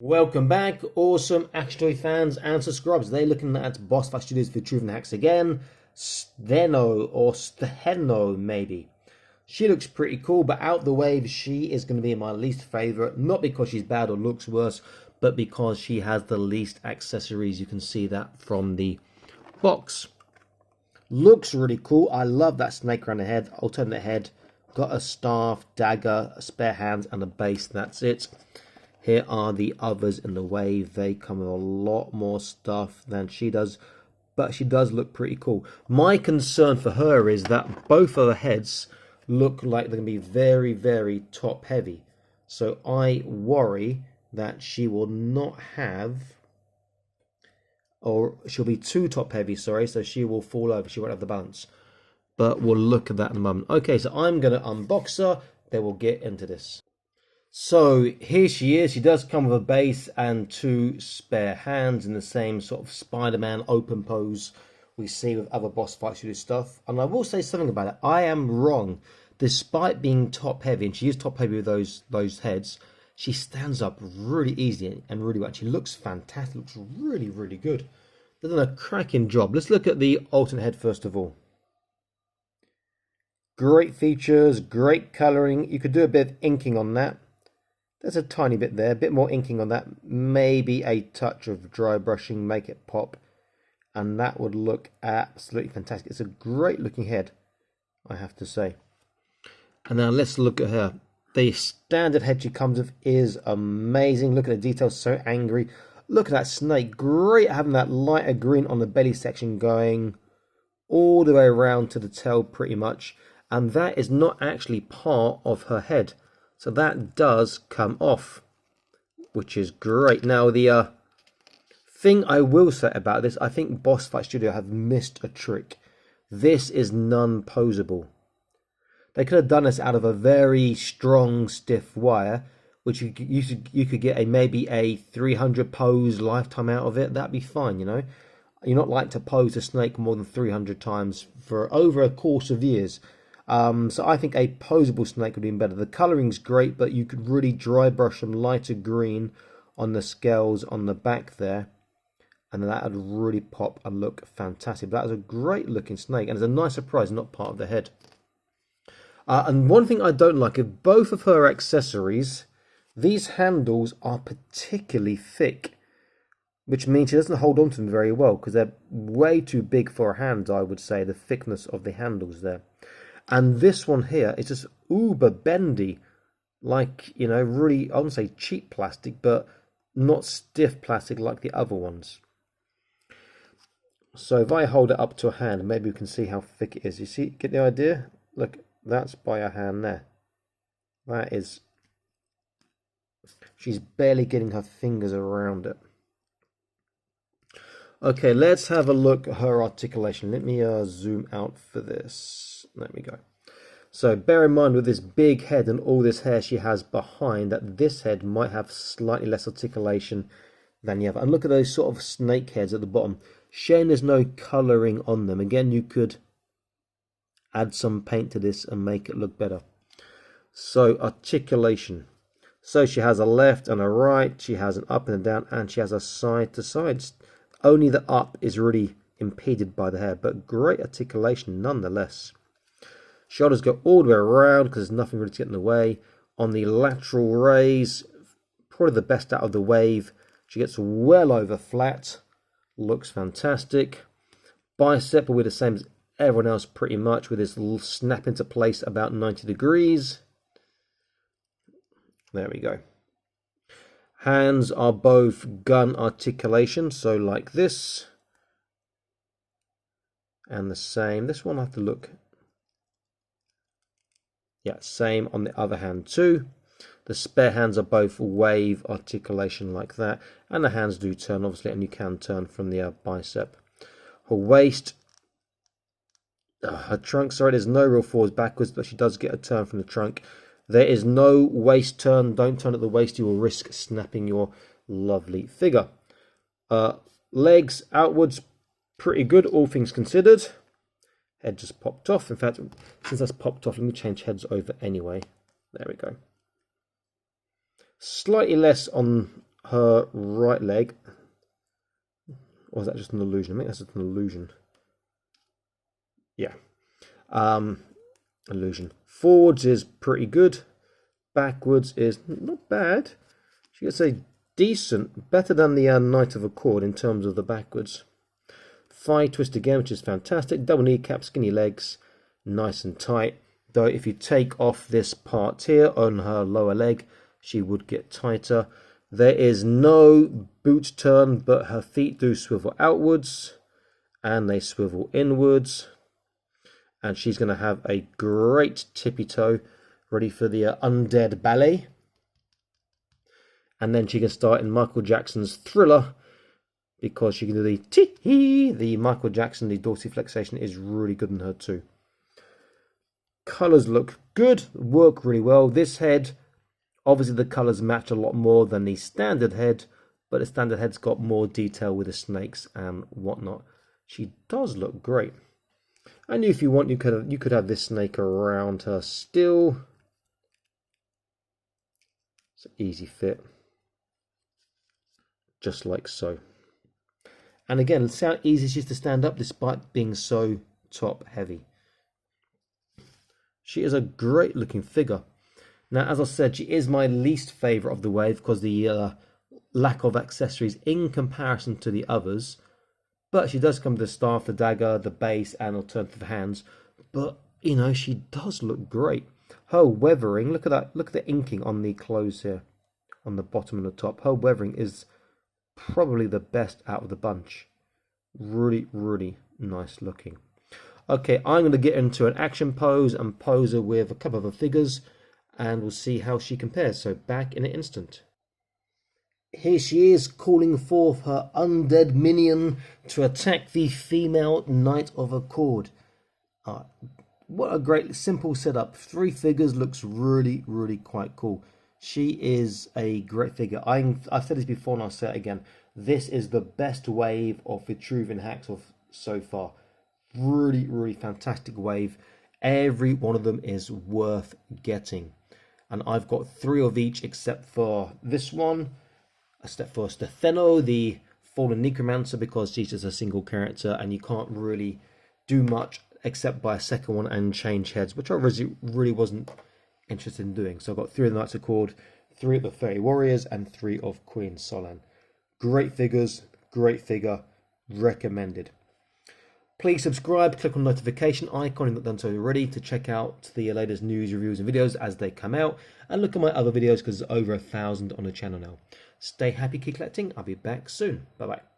Welcome back, awesome action toy fans and subscribers. Today looking at Boss Fight Studios Vitruvian H.A.C.K.S again. Stheno or Stheno maybe. She looks pretty cool, but out the wave she is going to be my least favourite. Not because she's bad or looks worse, but because she has the least accessories. You can see that from the box. Looks really cool. I love that snake around the head, alternate head. Got a staff, dagger, a spare hand and a base. That's it. Here are the others in the wave. They come with a lot more stuff than she does, but she does look pretty cool. My concern for her is that both of her heads look like they're going to be very, very top heavy. So I worry that she will not have, or she'll be too top heavy, sorry, so she will fall over. She won't have the balance. But we'll look at that in a moment. Okay, so I'm going to unbox her, then we'll get into this. So here she is. She does come with a base and two spare hands in the same sort of Spider-Man open pose we see with other boss fight shooter stuff. And I will say something about it. I am wrong. Despite being top heavy, and she is top heavy with those heads, she stands up really easy and really well. She looks fantastic. Looks really, really good. They've done a cracking job. Let's look at the alternate head first of all. Great features, great colouring. You could do a bit of inking on that. There's a tiny bit there, a bit more inking on that, maybe a touch of dry brushing, make it pop, and that would look absolutely fantastic. It's a great looking head, I have to say. And now let's look at her. The standard head she comes with is amazing. Look at the details, so angry. Look at that snake, great having that lighter green on the belly section going all the way around to the tail pretty much, and that is not actually part of her head. So that does come off, which is great. Now, the thing I will say about this, I think Boss Fight Studio have missed a trick. This is non-posable. They could have done this out of a very strong, stiff wire, which you could get maybe a 300 pose lifetime out of it. That'd be fine, you know. You're not like to pose a snake more than 300 times for over a course of years. So I think a posable snake would be better. The colouring's great, but you could really dry brush some lighter green on the scales on the back there, and that would really pop and look fantastic. But that is a great looking snake, and it's a nice surprise, not part of the head. And one thing I don't like is both of her accessories, these handles are particularly thick, which means she doesn't hold on to them very well because they're way too big for her hands, I would say, the thickness of the handles there. And this one here is just uber bendy, like, you know, really, I wouldn't say cheap plastic, but not stiff plastic like the other ones. So if I hold it up to a hand, maybe we can see how thick it is. You see, get the idea? Look, that's by a hand there. That is, she's barely getting her fingers around it. Okay, let's have a look at her articulation. Let me zoom out for this. There we go. So bear in mind with this big head and all this hair she has behind that this head might have slightly less articulation than the other. And look at those sort of snake heads at the bottom. Shame there's no colouring on them. Again, you could add some paint to this and make it look better. So articulation. So she has a left and a right. She has an up and a down, and she has a side to side. Only the up is really impeded by the hair, but great articulation nonetheless. Shoulders go all the way around because there's nothing really to get in the way. On the lateral raise, probably the best out of the wave. She gets well over flat. Looks fantastic. Bicep will be the same as everyone else pretty much, with this little snap into place about 90 degrees. There we go. Hands are both gun articulation, so like this. And the same. This one I have to look. Yeah, same on the other hand too. The spare hands are both wave articulation like that. And the hands do turn, obviously, and you can turn from the bicep. Her waist. Her trunk, sorry, there's no real forwards backwards, but she does get a turn from the trunk. There is no waist turn. Don't turn at the waist. You will risk snapping your lovely figure. Legs outwards, pretty good, all things considered. Head just popped off. In fact, since that's popped off, let me change heads over anyway. There we go. Slightly less on her right leg. Or is that just an illusion? I think that's just an illusion. Yeah. Illusion. Forwards is pretty good. Backwards is not bad. She gets a decent, better than the Knight of Accord in terms of the backwards. Thigh twist again, which is fantastic. Double kneecap, skinny legs, nice and tight. Though if you take off this part here on her lower leg, she would get tighter. There is no boot turn, but her feet do swivel outwards and they swivel inwards. And she's going to have a great tippy toe ready for the undead ballet. And then she can start in Michael Jackson's Thriller, because she can do the tee-hee. The Michael Jackson, the dorsiflexation is really good in her too. Colours look good, work really well. This head, obviously the colours match a lot more than the standard head, but the standard head's got more detail with the snakes and whatnot. She does look great. And if you want, you could have this snake around her still. It's an easy fit. Just like so. And again, see how easy she is to stand up despite being so top heavy. She is a great looking figure. Now, as I said, she is my least favourite of the wave because the lack of accessories in comparison to the others. But she does come with the staff, the dagger, the base, and alternative hands. But, you know, she does look great. Her weathering, look at that, look at the inking on the clothes here, on the bottom and the top. Her weathering is probably the best out of the bunch. Really, really nice looking. Okay, I'm going to get into an action pose and pose her with a couple of her figures, and we'll see how she compares. So back in an instant. Here she is, calling forth her undead minion to attack the female Knight of Accord. What a great simple setup. 3 figures, looks really, really quite cool. She is a great figure. I've said this before and I'll say it again. This is the best wave of Vitruvian hacks so far. Really, really fantastic wave. Every one of them is worth getting. And I've got 3 of each except for this one. Except for Stheno the Fallen necromancer, because she's just a single character and you can't really do much except buy a second one and change heads, which I really wasn't interested in doing. So I've got 3 of the Knights of Accord, 3 of the Fairy Warriors, and 3 of Queen Solan. Great figures, great figure, recommended. Please subscribe, click on the notification icon if you've not done so already to check out the latest news, reviews and videos as they come out, and look at my other videos because there's over 1,000 on the channel now. Stay happy, keep collecting. I'll be back soon. Bye bye.